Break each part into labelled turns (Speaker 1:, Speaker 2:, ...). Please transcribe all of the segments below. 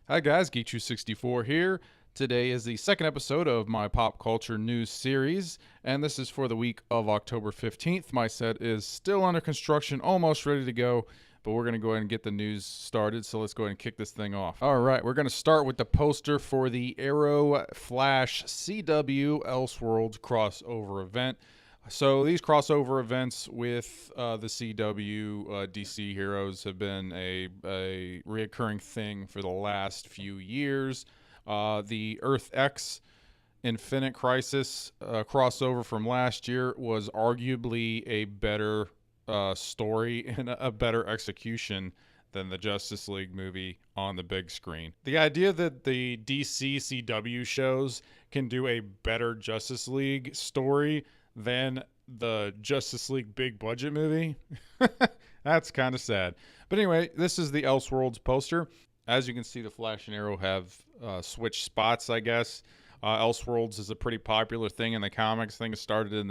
Speaker 1: Hi guys, Geechu64 here. Today is the second episode of my pop culture news series, and this is for the week of October 15th. My set is still under construction, almost ready to go, but we're going to go ahead and get the news started, so let's go ahead and kick this thing off. All right, we're going to start with the poster for the Arrow Flash CW Elseworlds crossover event. So these crossover events with the CW DC heroes have been a reoccurring thing for the last few years. The Earth X Infinite Crisis crossover from last year was arguably a better story and a better execution than the Justice League movie on the big screen. The idea that the DC CW shows can do a better Justice League story than the Justice League big budget movie, that's kind of sad. But anyway, this is the Elseworlds poster. As you can see, the Flash and Arrow have switched spots, I guess. Elseworlds is a pretty popular thing in the comics. I think it started in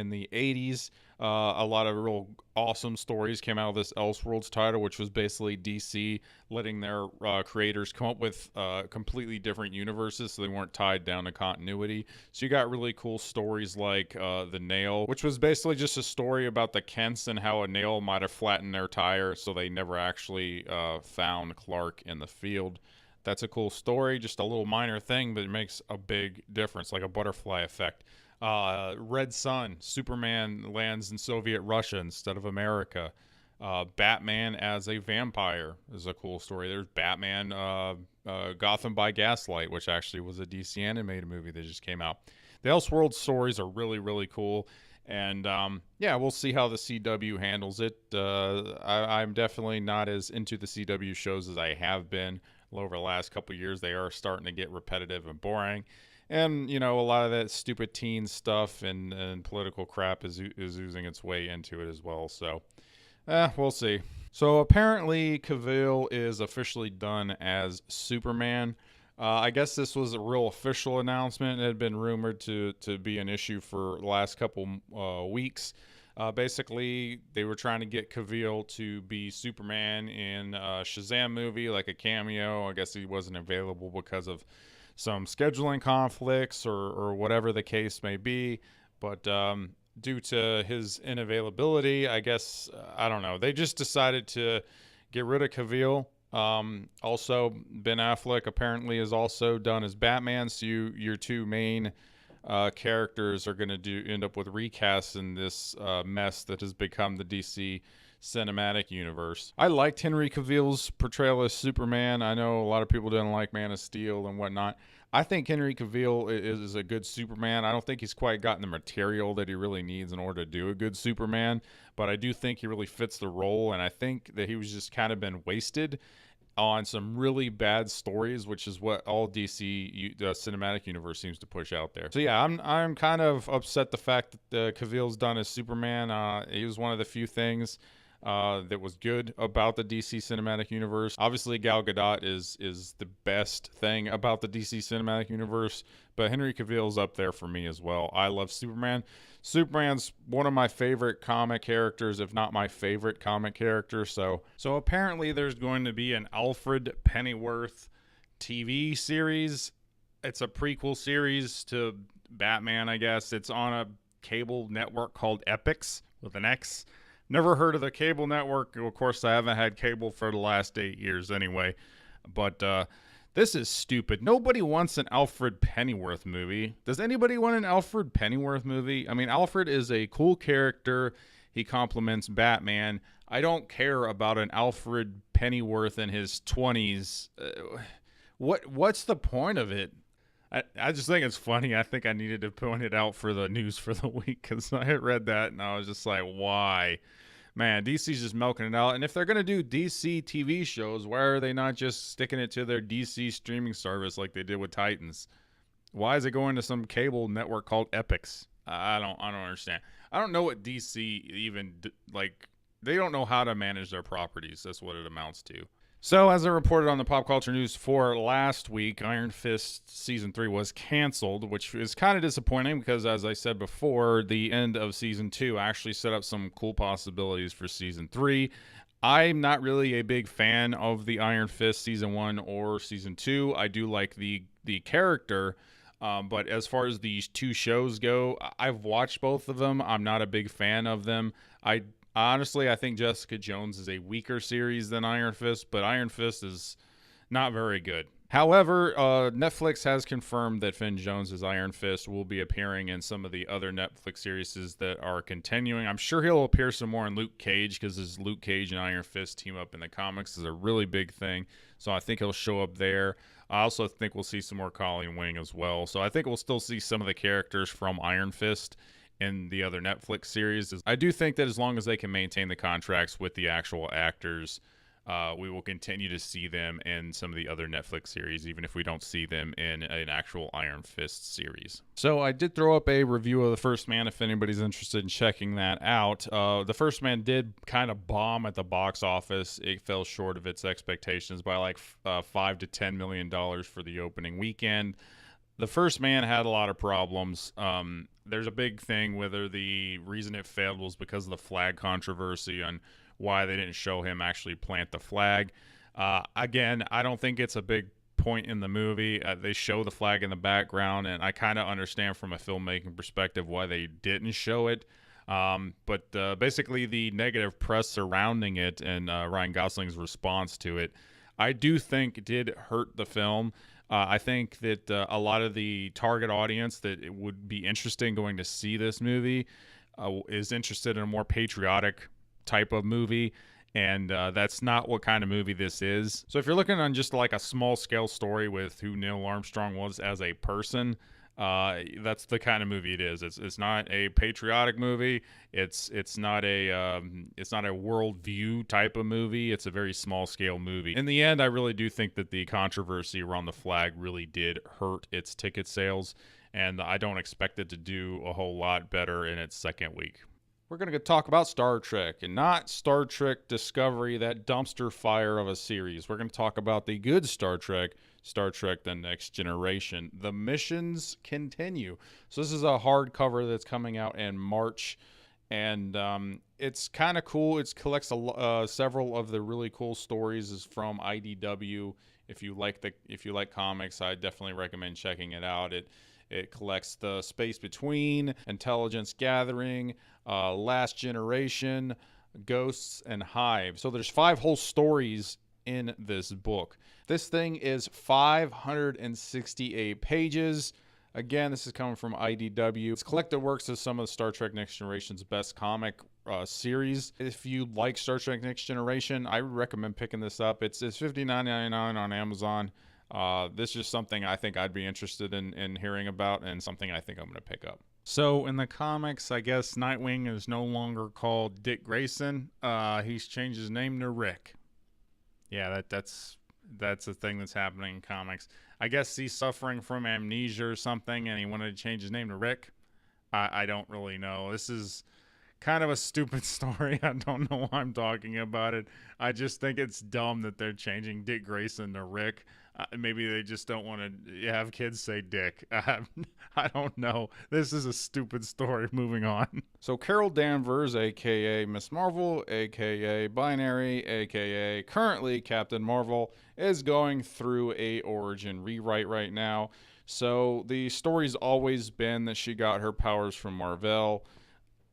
Speaker 1: the 80s. A lot of real awesome stories came out of this Elseworlds title, which was basically DC letting their creators come up with completely different universes so they weren't tied down to continuity. So you got really cool stories like The Nail, which was basically just a story about the Kents and how a nail might have flattened their tire, so they never actually found Clark in the field. That's a cool story, just a little minor thing, but it makes a big difference, like a butterfly effect. Red Sun, Superman lands in Soviet Russia instead of America. Batman as a vampire is a cool story. There's Batman Gotham by Gaslight, which actually was a DC animated movie that just came out. The Elseworlds stories are really, really cool. And yeah, we'll see how the CW handles it. I'm definitely not as into the CW shows as I have been over the last couple of years. They are starting to get repetitive and boring. And, you know, a lot of that stupid teen stuff and political crap is oozing its way into it as well. So, we'll see. So, apparently, Cavill is officially done as Superman. I guess this was a real official announcement. It had been rumored to be an issue for the last couple weeks. Basically, they were trying to get Cavill to be Superman in a Shazam movie, like a cameo. I guess he wasn't available because of some scheduling conflicts or whatever the case may be. But due to his inavailability, I guess, I don't know. They just decided to get rid of Cavill. Also, Ben Affleck apparently is also done as Batman. So your two main characters are going to end up with recasts in this mess that has become the DC cinematic universe. I liked Henry Cavill's portrayal as Superman. I know a lot of people didn't like Man of Steel and whatnot. I think Henry Cavill is a good Superman. I don't think he's quite gotten the material that he really needs in order to do a good Superman, but I do think he really fits the role, and I think that he was just kind of been wasted on some really bad stories, which is what all DC the cinematic universe seems to push out there. So yeah, I'm kind of upset the fact that Cavill's done as Superman. He was one of the few things that was good about the DC cinematic universe. Obviously, Gal Gadot is the best thing about the DC cinematic universe, but Henry Cavill's up there for me as well. I love Superman. Superman's one of my favorite comic characters, if not my favorite comic character. So apparently there's going to be an Alfred Pennyworth TV series. It's a prequel series to Batman, I guess. It's on a cable network called Epix with an X. Never heard of the cable network. Of course, I haven't had cable for the last 8 years anyway. But this is stupid. Nobody wants an Alfred Pennyworth movie. Does anybody want an Alfred Pennyworth movie? I mean, Alfred is a cool character. He complements Batman. I don't care about an Alfred Pennyworth in his 20s. What's the point of it? I just think it's funny. I think I needed to point it out for the news for the week because I had read that and I was just like, why? Man, DC's just milking it out. And if they're going to do DC TV shows, why are they not just sticking it to their DC streaming service like they did with Titans? Why is it going to some cable network called Epix? I don't understand. I don't know what DC even, like, they don't know how to manage their properties. That's what it amounts to. So, as I reported on the Pop Culture News for last week, Iron Fist Season 3 was canceled, which is kind of disappointing because, as I said before, the end of Season 2 actually set up some cool possibilities for Season 3. I'm not really a big fan of the Iron Fist season 1 or season 2. I do like the character, but as far as these two shows go, I've watched both of them. I'm not a big fan of them. I honestly, I think Jessica Jones is a weaker series than Iron Fist, but Iron Fist is not very good. However, Netflix has confirmed that Finn Jones' Iron Fist will be appearing in some of the other Netflix series that are continuing. I'm sure he'll appear some more in Luke Cage, because his Luke Cage and Iron Fist team up in the comics is a really big thing. So I think he'll show up there. I also think we'll see some more Colleen Wing as well. So I think we'll still see some of the characters from Iron Fist in the other Netflix series. I do think that as long as they can maintain the contracts with the actual actors, we will continue to see them in some of the other Netflix series, even if we don't see them in an actual Iron Fist series. So I did throw up a review of The First Man if anybody's interested in checking that out. The First Man did kind of bomb at the box office. It fell short of its expectations by like $5 to $10 million for the opening weekend. The First Man had a lot of problems. There's a big thing whether the reason it failed was because of the flag controversy on why they didn't show him actually plant the flag. Again, I don't think it's a big point in the movie. They show the flag in the background, and I kind of understand from a filmmaking perspective why they didn't show it. But basically the negative press surrounding it and Ryan Gosling's response to it, I do think did hurt the film. I think that a lot of the target audience that it would be interested in going to see this movie is interested in a more patriotic type of movie, and that's not what kind of movie this is. So if you're looking on just like a small scale story with who Neil Armstrong was as a person, that's the kind of movie it is. It's not a patriotic movie. It's not a worldview type of movie. It's a very small scale movie. In the end, I really do think that the controversy around the flag really did hurt its ticket sales, and I don't expect it to do a whole lot better in its second week. We're going to talk about Star Trek, and not Star Trek Discovery, that dumpster fire of a series. We're going to talk about the good Star Trek The Next Generation. The missions continue. So this is a hardcover that's coming out in March, and it's kind of cool. It collects several of the really cool stories from IDW. If you like comics, I definitely recommend checking it out. It collects the Space Between, Intelligence Gathering, Last Generation, Ghosts, and Hive. So there's 5 whole stories in this book. This thing is 568 pages. Again, this is coming from IDW. It's collected works of some of the Star Trek Next Generation's best comic series. If you like Star Trek Next Generation, I would recommend picking this up. It's $59.99 on Amazon. This is something I think I'd be interested in hearing about, and something I think I'm going to pick up. So in the comics, I guess Nightwing is no longer called Dick Grayson. He's changed his name to Rick. Yeah, that's a thing that's happening in comics. I guess he's suffering from amnesia or something, and he wanted to change his name to Rick. I don't really know. This is kind of a stupid story. I don't know why I'm talking about it. I just think it's dumb that they're changing Dick Grayson to Rick. Maybe they just don't want to have kids say Dick. I don't know. This is a stupid story. Moving on. So Carol Danvers, a.k.a. Miss Marvel, a.k.a. Binary, a.k.a. currently Captain Marvel, is going through a origin rewrite right now. So the story's always been that she got her powers from Mar-Vell.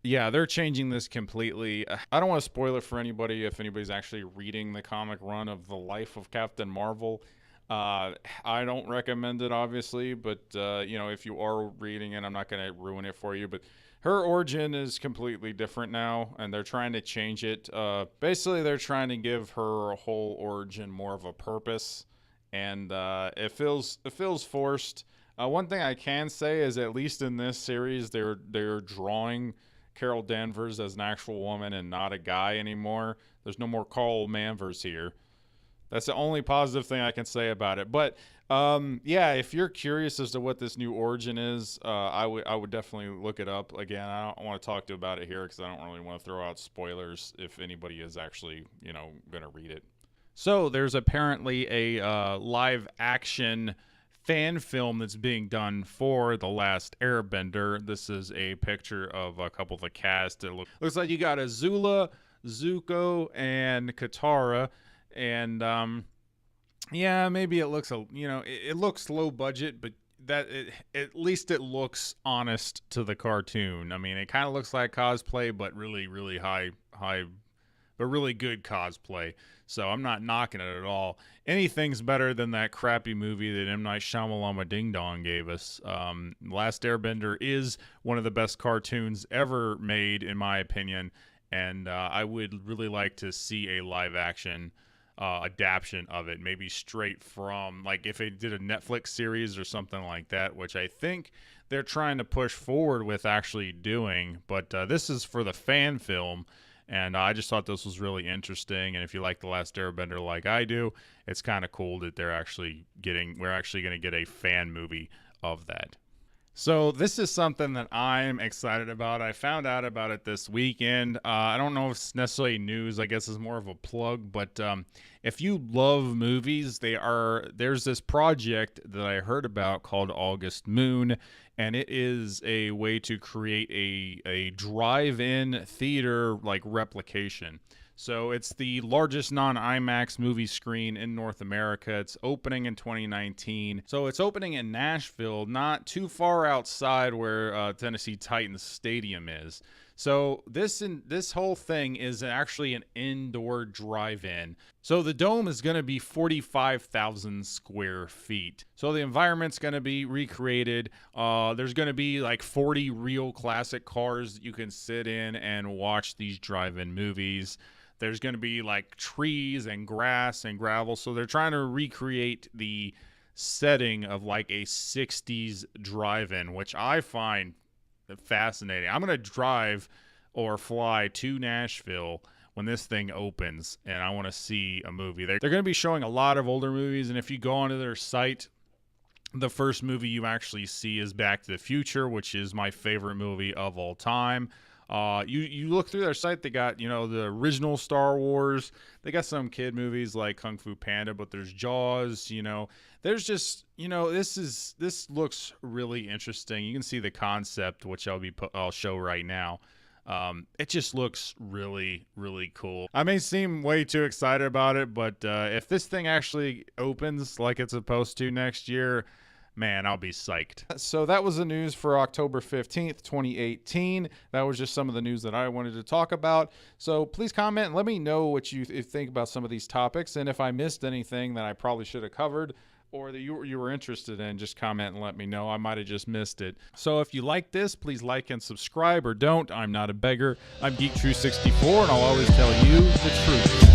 Speaker 1: Yeah, they're changing this completely. I don't want to spoil it for anybody if anybody's actually reading the comic run of the life of Captain Marvel. I don't recommend it, obviously, but if you are reading it, I'm not going to ruin it for you. But her origin is completely different now, and they're trying to change it. Basically, they're trying to give her whole origin more of a purpose, and it feels forced. One thing I can say is, at least in this series, they're drawing Carol Danvers as an actual woman and not a guy anymore. There's no more Carl Manvers here. That's the only positive thing I can say about it. But if you're curious as to what this new origin is, I would definitely look it up. Again, I don't want to talk about it here because I don't really want to throw out spoilers if anybody is actually going to read it. So there's apparently a live action fan film that's being done for The Last Airbender. This is a picture of a couple of the cast. It looks like you got Azula, Zuko and Katara, and yeah, maybe it looks it looks low budget, but at least it looks honest to the cartoon. I mean, it kind of looks like cosplay, but really high, but really good cosplay. So I'm not knocking it at all. Anything's better than that crappy movie that M. Night Shyamalan Ding Dong gave us. Last Airbender is one of the best cartoons ever made, in my opinion, and I would really like to see a live action adaptation of it, maybe straight from, like, if they did a Netflix series or something like that, which I think they're trying to push forward with actually doing. But this is for the fan film, and I just thought this was really interesting. And if you like The Last Airbender like I do, it's kind of cool that we're actually going to get a fan movie of that. So this is something that I'm excited about. I found out about it this weekend. I don't know if it's necessarily news. I guess it's more of a plug. But if you love movies, there's this project that I heard about called August Moon, and it is a way to create a drive-in theater like replication. So it's the largest non-IMAX movie screen in North America. It's opening in 2019. So it's opening in Nashville, not too far outside where Tennessee Titans Stadium is. So this whole thing is actually an indoor drive-in. So the dome is going to be 45,000 square feet. So the environment's going to be recreated. There's going to be like 40 real classic cars that you can sit in and watch these drive-in movies. There's going to be like trees and grass and gravel. So they're trying to recreate the setting of like a 60s drive-in, which I find fascinating. I'm going to drive or fly to Nashville when this thing opens, and I want to see a movie. They're going to be showing a lot of older movies, and if you go onto their site, the first movie you actually see is Back to the Future, which is my favorite movie of all time. You look through their site, they got, the original Star Wars. They got some kid movies like Kung Fu Panda, but there's Jaws, There's just, this looks really interesting. You can see the concept, which I'll show right now. It just looks really, really cool. I may seem way too excited about it, but if this thing actually opens like it's supposed to next year, man, I'll be psyched. So that was the news for October 15th, 2018. That was just some of the news that I wanted to talk about. So please comment and let me know what you think about some of these topics. And if I missed anything that I probably should have covered or that you were interested in, just comment and let me know. I might have just missed it. So if you like this, please like and subscribe, or don't. I'm not a beggar. I'm Geek True 64, and I'll always tell you the truth.